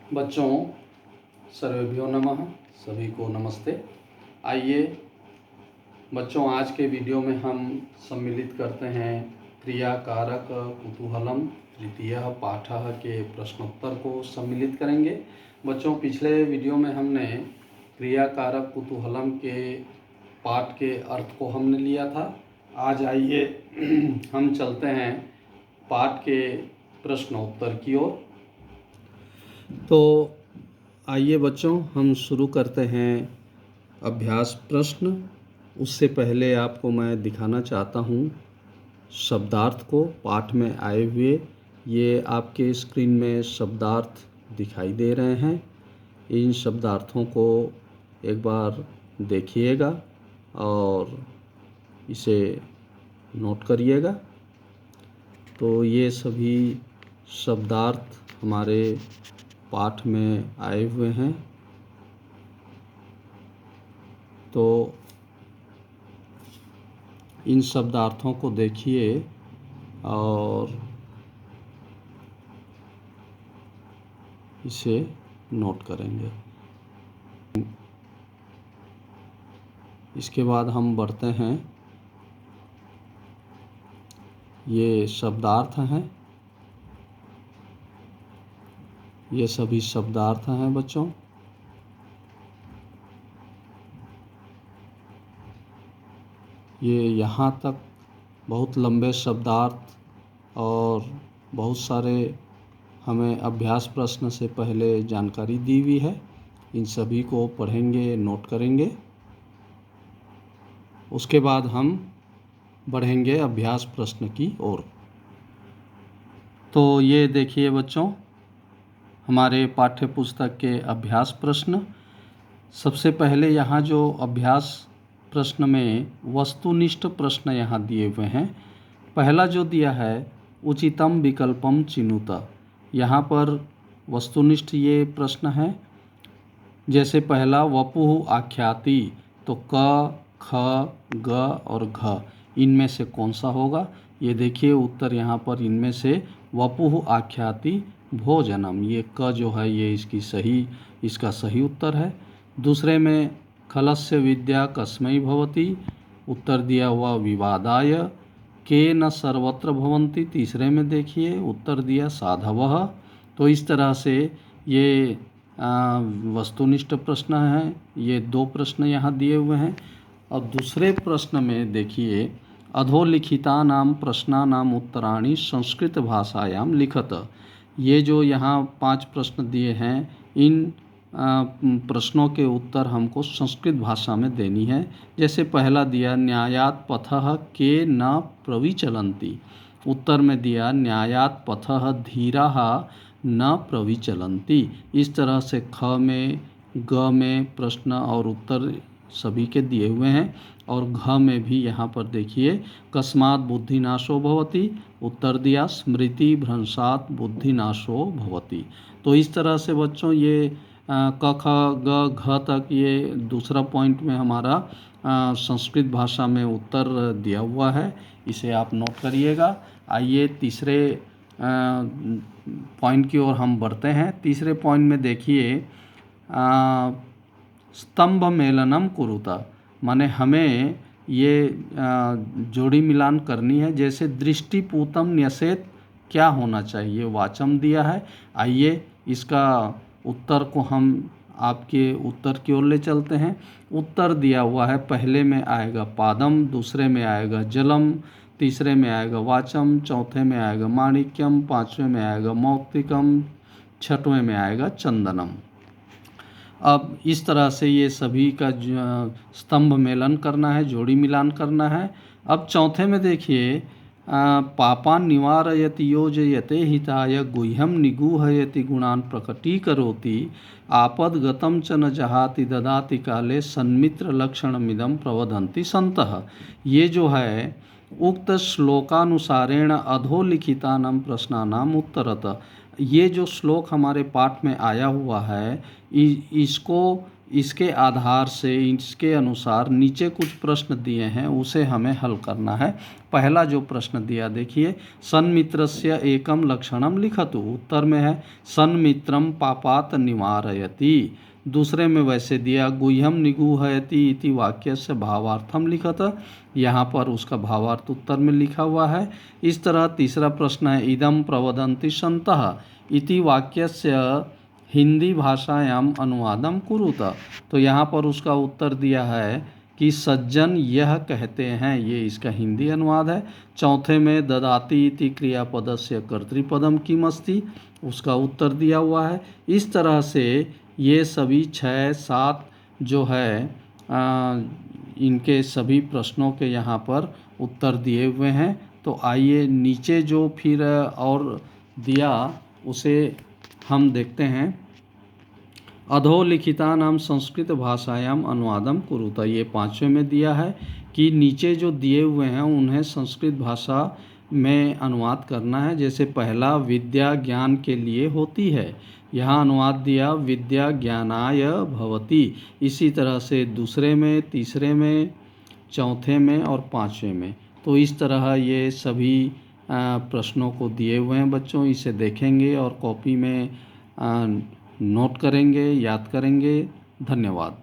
बच्चों, सर्वेभ्यो नमः, सभी को नमस्ते। आइए बच्चों, आज के वीडियो में हम सम्मिलित करते हैं क्रिया कारक कुतूहलम तृतीय पाठः के प्रश्नोत्तर को सम्मिलित करेंगे। बच्चों, पिछले वीडियो में हमने क्रिया कारक कुतूहलम के पाठ के अर्थ को हमने लिया था। आज आइए हम चलते हैं पाठ के प्रश्नोत्तर की ओर। तो आइए बच्चों, हम शुरू करते हैं अभ्यास प्रश्न। उससे पहले आपको मैं दिखाना चाहता हूँ शब्दार्थ को पाठ में आए हुए। ये आपके स्क्रीन में शब्दार्थ दिखाई दे रहे हैं। इन शब्दार्थों को एक बार देखिएगा और इसे नोट करिएगा। तो ये सभी शब्दार्थ हमारे पाठ में आए हुए हैं। तो इन शब्दार्थों को देखिए और इसे नोट करेंगे। इसके बाद हम बढ़ते हैं। ये शब्दार्थ हैं, ये सभी शब्दार्थ हैं बच्चों। ये यहाँ तक बहुत लंबे शब्दार्थ और बहुत सारे हमें अभ्यास प्रश्न से पहले जानकारी दी हुई है। इन सभी को पढ़ेंगे, नोट करेंगे। उसके बाद हम बढ़ेंगे अभ्यास प्रश्न की ओर। तो ये देखिए बच्चों, हमारे पाठ्य पुस्तक के अभ्यास प्रश्न। सबसे पहले यहाँ जो अभ्यास प्रश्न में वस्तुनिष्ठ प्रश्न यहाँ दिए हुए हैं। पहला जो दिया है उचितम विकल्पम चिनुत। यहाँ पर वस्तुनिष्ठ ये प्रश्न है। जैसे पहला वपुः आख्याति, तो क, ख, ग और घ इनमें से कौन सा होगा? ये देखिए उत्तर यहाँ पर इनमें से वपुः आख्याति भोजनम, ये क जो है ये इसका सही उत्तर है। दूसरे में खलस्य विद्या कस्मै भवति, उत्तर दिया हुआ विवादाय। के न सर्वत्र भवन्ति, तीसरे में देखिए उत्तर दिया साधवः। तो इस तरह से ये वस्तुनिष्ठ प्रश्न हैं। ये दो प्रश्न यहाँ दिए हुए हैं। अब दूसरे प्रश्न में देखिए अधोलिखितानां प्रश्नानां उत्तराणि संस्कृत भाषायां लिखत। ये जो यहाँ 5 प्रश्न दिए हैं, इन प्रश्नों के उत्तर हमको संस्कृत भाषा में देनी है। जैसे पहला दिया न्यायात् पथः के न प्रविचलन्ति, उत्तर में दिया न्यायात् पथः धीराः न प्रविचलन्ति। इस तरह से ख में, ग में प्रश्न और उत्तर सभी के दिए हुए हैं। और घ में भी यहाँ पर देखिए कस्मात् बुद्धिनाशो भवति, उत्तर दिया स्मृति भ्रंशात् बुद्धिनाशो भवति। तो इस तरह से बच्चों ये क ख ग घ तक ये दूसरा पॉइंट में हमारा संस्कृत भाषा में उत्तर दिया हुआ है। इसे आप नोट करिएगा। आइए तीसरे पॉइंट की ओर हम बढ़ते हैं। तीसरे पॉइंट में देखिए स्तंभ मेलनम कुरुता, माने हमें ये जोड़ी मिलान करनी है। जैसे दृष्टिपूतम न्यसेत क्या होना चाहिए? वाचम दिया है। आइए इसका उत्तर को हम आपके उत्तर की ओर ले चलते हैं। उत्तर दिया हुआ है, पहले में आएगा पादम, दूसरे में आएगा जलम, तीसरे में आएगा वाचम, चौथे में आएगा माणिक्यम, पांचवें में आएगा मौक्तिकम, छठवें में आएगा चंदनम। अब इस तरह से ये सभी का स्तंभ मेलन करना है, जोड़ी मिलान करना है। अब चौथे में देखिए पापान निवारयति योजयते हिताय गुह्यम निगूहयति गुणान प्रकटीकरोति आपदगतम च न जहाति ददाति काले सन्मित्र लक्षणमिदं प्रवदन्ति संतः। ये जो है उक्त श्लोकानुसारेण अधोलिखितानां प्रश्नानां उत्तरतः, ये जो श्लोक हमारे पाठ में आया हुआ है इसको इसके आधार से इसके अनुसार नीचे कुछ प्रश्न दिए हैं, उसे हमें हल करना है। पहला जो प्रश्न दिया देखिए, सन्मित्रस्य एकम लक्षणम लिखतु। उत्तर में है सन्मित्रम पापात निवारयति। दूसरे में वैसे दिया गुह्यम निगूहयति इति वाक्यस्य भावार्थम लिखत। यहाँ पर उसका भावार्थ उत्तर में लिखा हुआ है। इस तरह तीसरा प्रश्न है इदम प्रवदन्ति सन्तः इति वाक्यस्य हिंदी भाषायाम अनुवादम कुरुत। तो यहाँ पर उसका उत्तर दिया है कि सज्जन यह कहते हैं, ये इसका हिंदी अनुवाद है। चौथे में ददाति इति क्रियापदस्य कर्तृपदम किमस्ति, उसका उत्तर दिया हुआ है। इस तरह से ये सभी 6-7 जो है इनके सभी प्रश्नों के यहाँ पर उत्तर दिए हुए हैं। तो आइए नीचे जो फिर और दिया उसे हम देखते हैं। अधोलिखितानां संस्कृत भाषायाम अनुवादम कुरुत। ये 5वें में दिया है कि नीचे जो दिए हुए हैं उन्हें संस्कृत भाषा में अनुवाद करना है। जैसे पहला विद्या ज्ञान के लिए होती है, यहाँ अनुवाद दिया विद्या ज्ञानाय भवति। इसी तरह से दूसरे में, तीसरे में, चौथे में और 5वें में। तो इस तरह ये सभी प्रश्नों को दिए हुए हैं बच्चों। इसे देखेंगे और कॉपी में नोट करेंगे, याद करेंगे। धन्यवाद।